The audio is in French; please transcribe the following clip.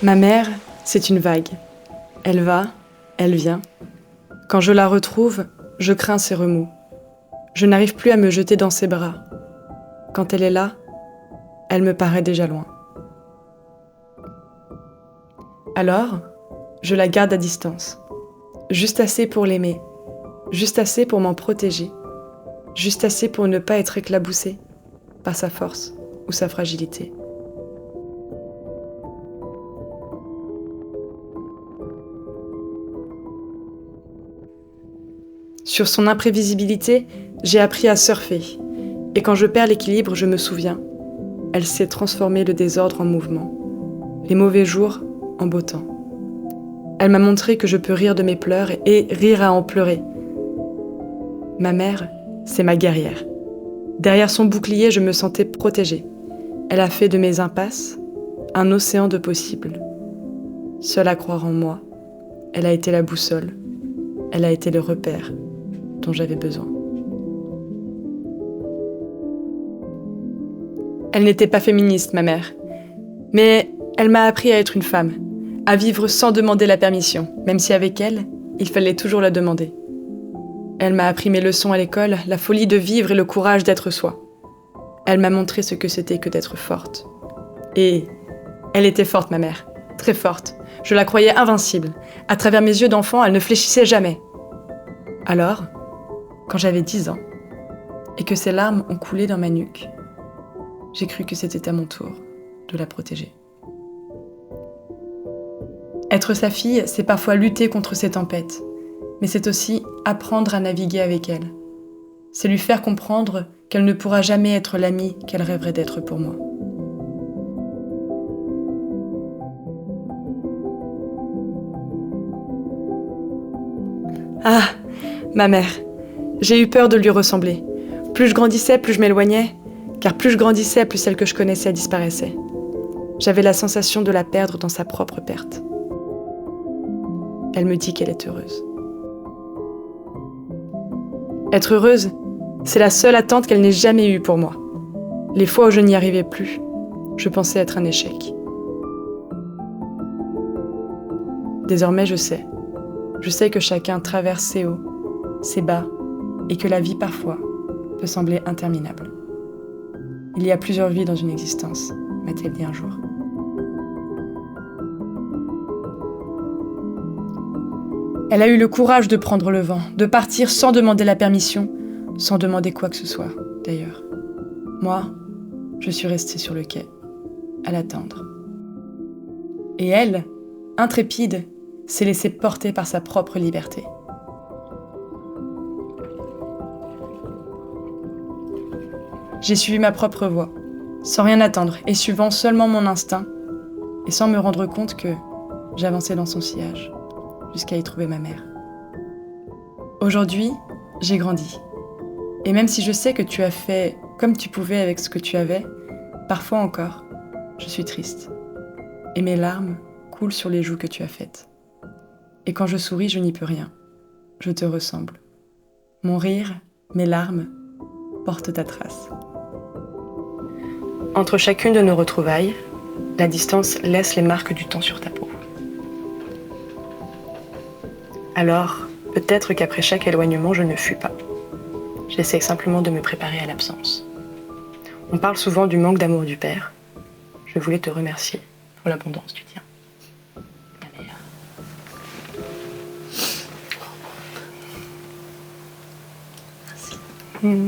Ma mère, c'est une vague. Elle va, elle vient. Quand je la retrouve, je crains ses remous. Je n'arrive plus à me jeter dans ses bras. Quand elle est là, elle me paraît déjà loin. Alors, je la garde à distance. Juste assez pour l'aimer. Juste assez pour m'en protéger. Juste assez pour ne pas être éclaboussée par sa force ou sa fragilité. Sur son imprévisibilité, j'ai appris à surfer. Et quand je perds l'équilibre, je me souviens. Elle sait transformer le désordre en mouvement. Les mauvais jours en beau temps. Elle m'a montré que je peux rire de mes pleurs et rire à en pleurer. Ma mère, c'est ma guerrière. Derrière son bouclier, je me sentais protégée. Elle a fait de mes impasses un océan de possibles. Seule à croire en moi, elle a été la boussole. Elle a été le repère dont j'avais besoin. Elle n'était pas féministe, ma mère. Mais elle m'a appris à être une femme, à vivre sans demander la permission, même si avec elle, il fallait toujours la demander. Elle m'a appris mes leçons à l'école, la folie de vivre et le courage d'être soi. Elle m'a montré ce que c'était que d'être forte. Et elle était forte, ma mère, très forte. Je la croyais invincible. À travers mes yeux d'enfant, elle ne fléchissait jamais. Alors, quand j'avais 10 ans, et que ses larmes ont coulé dans ma nuque, j'ai cru que c'était à mon tour de la protéger. Être sa fille, c'est parfois lutter contre ses tempêtes, mais c'est aussi apprendre à naviguer avec elle. C'est lui faire comprendre qu'elle ne pourra jamais être l'amie qu'elle rêverait d'être pour moi. Ah, ma mère. J'ai eu peur de lui ressembler. Plus je grandissais, plus je m'éloignais, car plus je grandissais, plus celle que je connaissais disparaissait. J'avais la sensation de la perdre dans sa propre perte. Elle me dit qu'elle est heureuse. Être heureuse, c'est la seule attente qu'elle n'ait jamais eue pour moi. Les fois où je n'y arrivais plus, je pensais être un échec. Désormais, je sais. Je sais que chacun traverse ses hauts, ses bas, et que la vie, parfois, peut sembler interminable. Il y a plusieurs vies dans une existence, m'a-t-elle dit un jour. Elle a eu le courage de prendre le vent, de partir sans demander la permission, sans demander quoi que ce soit, d'ailleurs. Moi, je suis restée sur le quai, à l'attendre. Et elle, intrépide, s'est laissée porter par sa propre liberté. J'ai suivi ma propre voie, sans rien attendre et suivant seulement mon instinct, et sans me rendre compte que j'avançais dans son sillage, jusqu'à y trouver ma mère. Aujourd'hui, j'ai grandi. Et même si je sais que tu as fait comme tu pouvais avec ce que tu avais, parfois encore, je suis triste. Et mes larmes coulent sur les joues que tu as faites. Et quand je souris, je n'y peux rien. Je te ressemble. Mon rire, mes larmes, portent ta trace. Entre chacune de nos retrouvailles, la distance laisse les marques du temps sur ta peau. Alors, peut-être qu'après chaque éloignement, je ne fuis pas. J'essaie simplement de me préparer à l'absence. On parle souvent du manque d'amour du père. Je voulais te remercier pour l'abondance du tien. Ma mère. Merci.